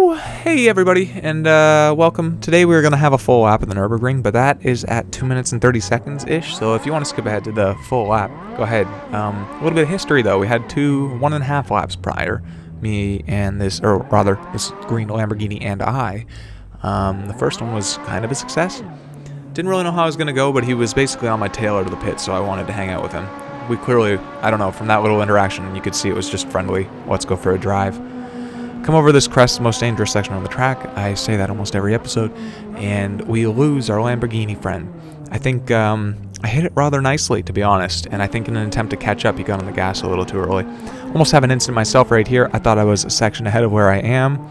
So, hey everybody, and welcome. Today we're going to have a full lap of the Nürburgring, but that is at 2 minutes and 30 seconds-ish, so if you want to skip ahead to the full lap, go ahead. A little bit of history though, we had 1.5 laps prior, me and this green Lamborghini and I. The first one was kind of a success. Didn't really know how I was going to go, but he was basically on my tail out of the pit, so I wanted to hang out with him. We clearly, I don't know, from that little interaction, you could see it was just friendly. Let's go for a drive. Come over this crest, the most dangerous section on the track. I say that almost every episode. And we lose our Lamborghini friend. I think I hit it rather nicely, to be honest. And I think in an attempt to catch up, he got on the gas a little too early. Almost have an incident myself right here. I thought I was a section ahead of where I am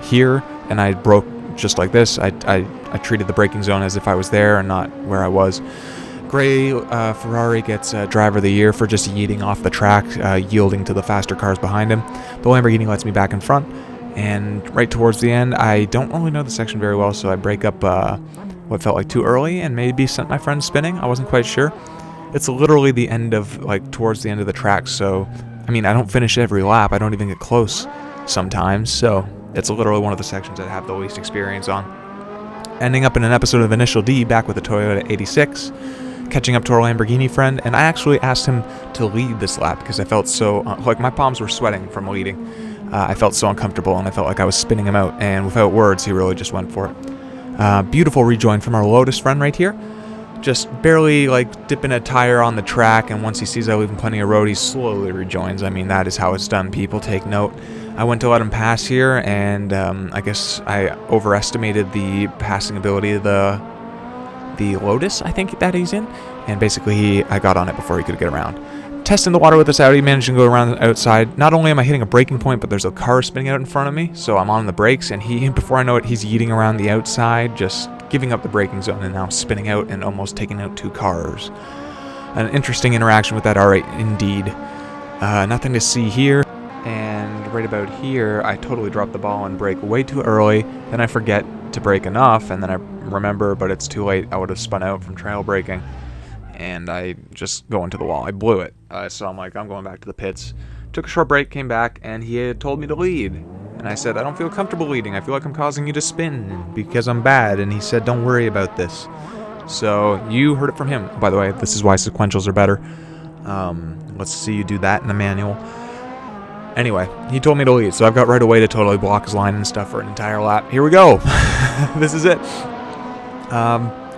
here. And I broke just like this. I treated the braking zone as if I was there and not where I was. Gray Ferrari gets Driver of the Year for just yeeting off the track, yielding to the faster cars behind him. The Lamborghini lets me back in front, and right towards the end, I don't really know the section very well, so I break up what felt like too early and maybe sent my friend spinning. I wasn't quite sure. It's literally the end of, towards the end of the track, so, I mean, I don't finish every lap. I don't even get close sometimes, so it's literally one of the sections I have the least experience on. Ending up in an episode of Initial D back with the Toyota 86. Catching up to our Lamborghini friend, and I actually asked him to lead this lap because I felt so, my palms were sweating from leading. I felt so uncomfortable, and I felt like I was spinning him out, and without words, he really just went for it. Beautiful rejoin from our Lotus friend right here. Just barely, dipping a tire on the track, and once he sees I leave him plenty of road, he slowly rejoins. I mean, that is how it's done, people. Take note. I went to let him pass here, and I guess I overestimated the passing ability of the Lotus, I think that he's in, and basically I got on it before he could get around. Testing the water with this Audi, managing to go around the outside. Not only am I hitting a braking point, but there's a car spinning out in front of me, so I'm on the brakes, and before I know it, he's yeeting around the outside, just giving up the braking zone, and now spinning out and almost taking out two cars. An interesting interaction with that R8 indeed. Nothing to see here, and right about here, I totally dropped the ball and brake way too early, then I forget to brake enough, and then I remember, but it's too late. I would have spun out from trail braking, and I just go into the wall. I blew it. So I'm like, I'm going back to the pits. Took a short break, came back, and he had told me to lead. And I said, I don't feel comfortable leading. I feel like I'm causing you to spin because I'm bad. And he said, don't worry about this. So you heard it from him. By the way, this is why sequentials are better. Let's see you do that in the manual. Anyway, he told me to lead, so I've got right away to totally block his line and stuff for an entire lap. Here we go. This is it.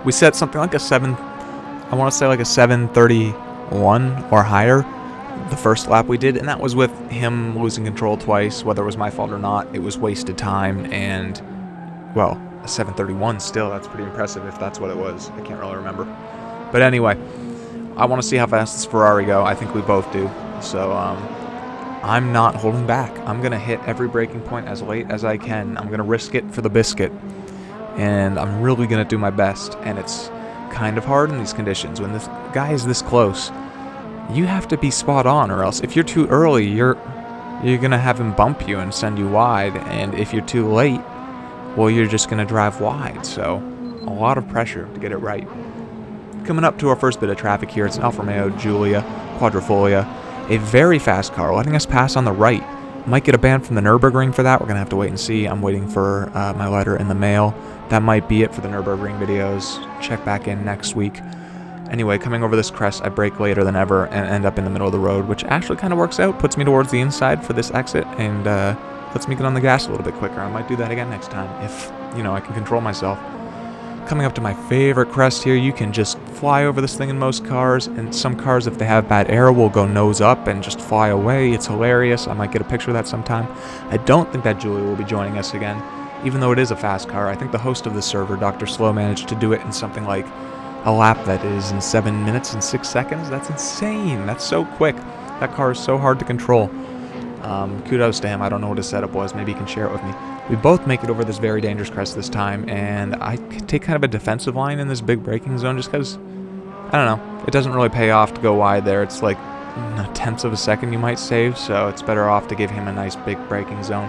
We set something like a 7:31 or higher the first lap we did, and that was with him losing control twice. Whether it was my fault or not, it was wasted time, and, well, a 7:31 still, that's pretty impressive if that's what it was. I can't really remember. But anyway, I want to see how fast this Ferrari go. I think we both do. So, I'm not holding back. I'm going to hit every braking point as late as I can. I'm going to risk it for the biscuit. And I'm really going to do my best. And it's kind of hard in these conditions. When this guy is this close, you have to be spot on, or else if you're too early, you're going to have him bump you and send you wide. And if you're too late, well, you're just going to drive wide. So a lot of pressure to get it right. Coming up to our first bit of traffic here, it's an Alfa Romeo Giulia Quadrifoglio. A very fast car, letting us pass on the right. Might get a ban from the Nürburgring for that. We're going to have to wait and see. I'm waiting for my letter in the mail. That might be it for the Nürburgring videos. Check back in next week. Anyway, coming over this crest, I brake later than ever and end up in the middle of the road, which actually kind of works out. Puts me towards the inside for this exit and lets me get on the gas a little bit quicker. I might do that again next time if, I can control myself. Coming up to my favorite crest here, you can just fly over this thing in most cars, and some cars, if they have bad air, will go nose up and just fly away. It's hilarious. I might get a picture of that sometime. I don't think that Giulia will be joining us again, even though it is a fast car. I think the host of the server, Dr. Slow, managed to do it in something like a lap that is in 7 minutes and 6 seconds. That's insane. That's so quick. That car is so hard to control. Kudos to him. I don't know what his setup was. Maybe he can share it with me. We both make it over this very dangerous crest this time, and I take kind of a defensive line in this big braking zone just because, I don't know, it doesn't really pay off to go wide there. It's like a tenth of a second you might save, so it's better off to give him a nice big braking zone.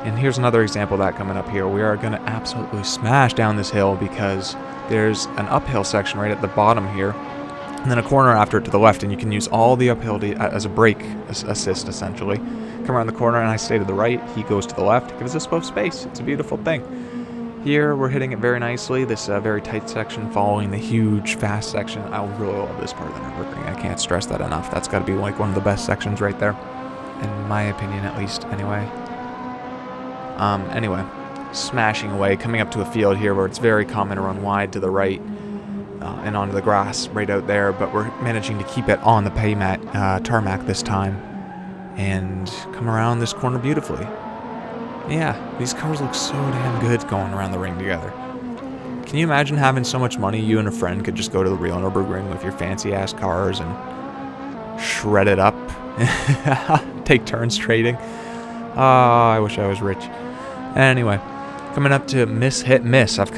And here's another example of that coming up here. We are going to absolutely smash down this hill because there's an uphill section right at the bottom here, and then a corner after it to the left, and you can use all the uphill as a brake assist, essentially. come around the corner and I stay to the right, he goes to the left. It gives us both space. It's a beautiful thing. Here, we're hitting it very nicely, this very tight section following the huge, fast section. I really love this part of the Nürburgring. I can't stress that enough. That's got to be like one of the best sections right there. In my opinion, at least, anyway. Anyway, smashing away, coming up to a field here where it's very common to run wide to the right and onto the grass right out there, but we're managing to keep it on the tarmac this time and come around this corner beautifully. Yeah, these cars look so damn good going around the ring together. Can you imagine having so much money you and a friend could just go to the real Nürburgring with your fancy-ass cars and shred it up? Take turns trading? Oh, I wish I was rich. Anyway, coming up to miss, hit, miss. I've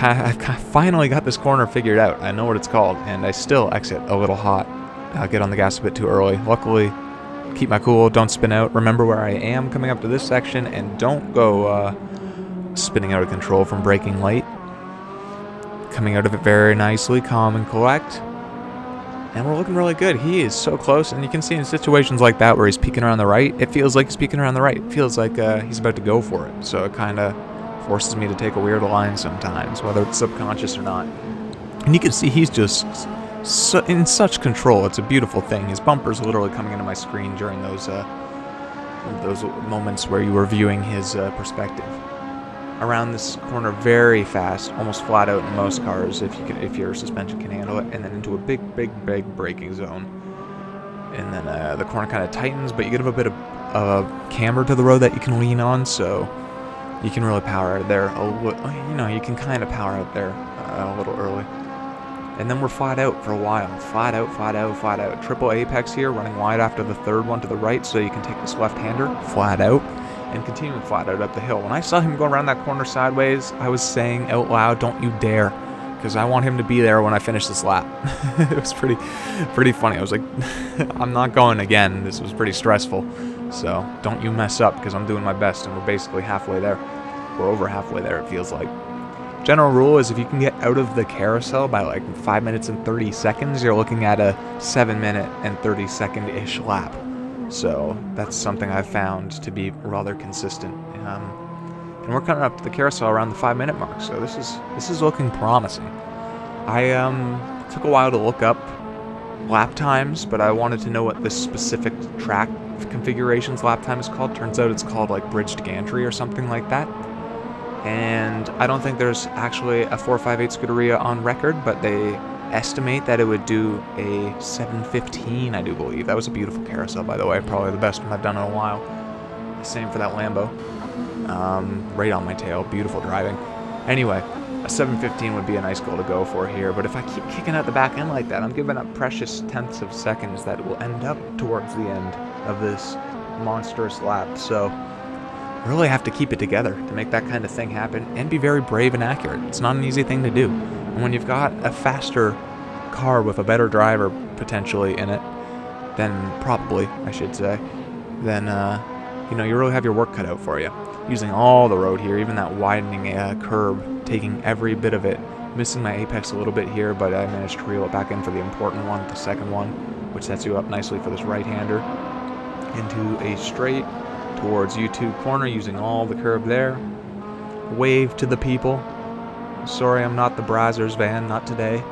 finally got this corner figured out. I know what it's called, and I still exit a little hot. I'll get on the gas a bit too early. Luckily, keep my cool, don't spin out. Remember where I am coming up to this section, and don't go spinning out of control from braking late. Coming out of it very nicely, calm and collect. And we're looking really good. He is so close, and you can see in situations like that where he's peeking around the right, it feels like he's peeking around the right. It feels like he's about to go for it. So it kind of forces me to take a weird line sometimes, whether it's subconscious or not. And you can see he's just in such control. It's a beautiful thing. His bumper's literally coming into my screen during those moments where you were viewing his perspective. Around this corner very fast, almost flat out in most cars if your suspension can handle it, and then into a big braking zone. And then the corner kind of tightens, but you get a bit of camber to the road that you can lean on, so you can really power out there. You can kind of power out there a little early. And then we're flat out for a while. Flat out. Triple apex here, running wide after the third one to the right, so you can take this left-hander flat out and continuing flat out up the hill. When I saw him go around that corner sideways, I was saying out loud, "Don't you dare," because I want him to be there when I finish this lap. It was pretty funny. I was like, I'm not going again. This was pretty stressful. So don't you mess up, because I'm doing my best, and we're basically halfway there. We're over halfway there, it feels like. General rule is if you can get out of the carousel by like 5 minutes and 30 seconds, you're looking at a 7-minute and 30-second-ish lap. So that's something I've found to be rather consistent. And we're coming up to the carousel around the 5-minute mark, so this is looking promising. I took a while to look up lap times, but I wanted to know what this specific track configuration's lap time is called. Turns out it's called like bridged gantry or something like that. And I don't think there's actually a 458 Scuderia on record, but they estimate that it would do a 7:15, I do believe. That was a beautiful carousel, by the way. Probably the best one I've done in a while. Same for that Lambo. Right on my tail. Beautiful driving. Anyway, a 7:15 would be a nice goal to go for here, but if I keep kicking out the back end like that, I'm giving up precious tenths of seconds that will end up towards the end of this monstrous lap. So really have to keep it together to make that kind of thing happen and be very brave and accurate. It's not an easy thing to do. And when you've got a faster car with a better driver potentially in it, then probably, I should say, then, you really have your work cut out for you. Using all the road here, even that widening curb, taking every bit of it, missing my apex a little bit here, but I managed to reel it back in for the important one, the second one, which sets you up nicely for this right-hander into a straight towards U2 corner, using all the curb there. Wave to the people. Sorry, I'm not the Brazzers van, not today.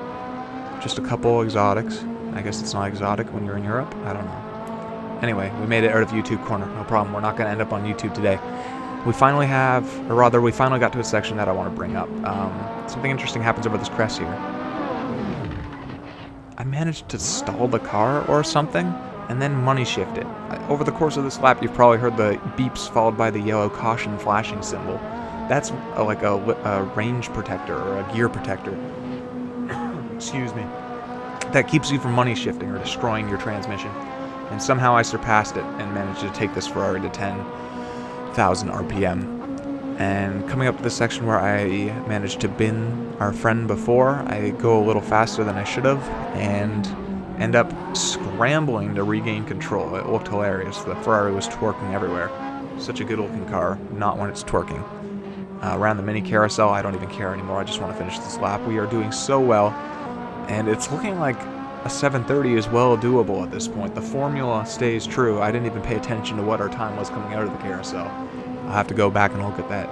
Just a couple exotics. I guess it's not exotic when you're in Europe. I don't know. Anyway, we made it out of YouTube corner. No problem. We're not going to end up on YouTube today. We finally got to a section that I want to bring up. Something interesting happens over this crest here. I managed to stall the car or something, and then money shift it. Over the course of this lap, you've probably heard the beeps followed by the yellow caution flashing symbol. That's like a range protector or a gear protector. Excuse me. That keeps you from money shifting or destroying your transmission. And somehow I surpassed it and managed to take this Ferrari to 10,000 RPM. And coming up to the section where I managed to bin our friend before, I go a little faster than I should have and end up scrambling to regain control. It looked hilarious. The Ferrari was twerking everywhere. Such a good looking car, not when it's twerking. Around the mini carousel, I don't even care anymore. I just want to finish this lap. We are doing so well, and it's looking like a 7:30 is well doable at this point. The formula stays true. I didn't even pay attention to what our time was coming out of the carousel. I'll have to go back and look at that.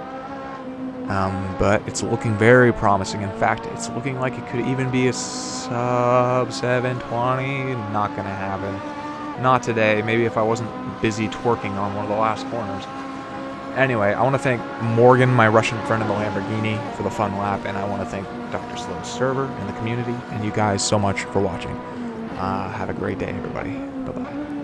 But it's looking very promising. In fact, it's looking like it could even be a sub 720. Not gonna happen. Not today. Maybe if I wasn't busy twerking on one of the last corners. Anyway, I want to thank Morgan, my Russian friend in the Lamborghini, for the fun lap, and I want to thank Dr. Slow's server and the community, and you guys so much for watching. Have a great day, everybody. Bye-bye.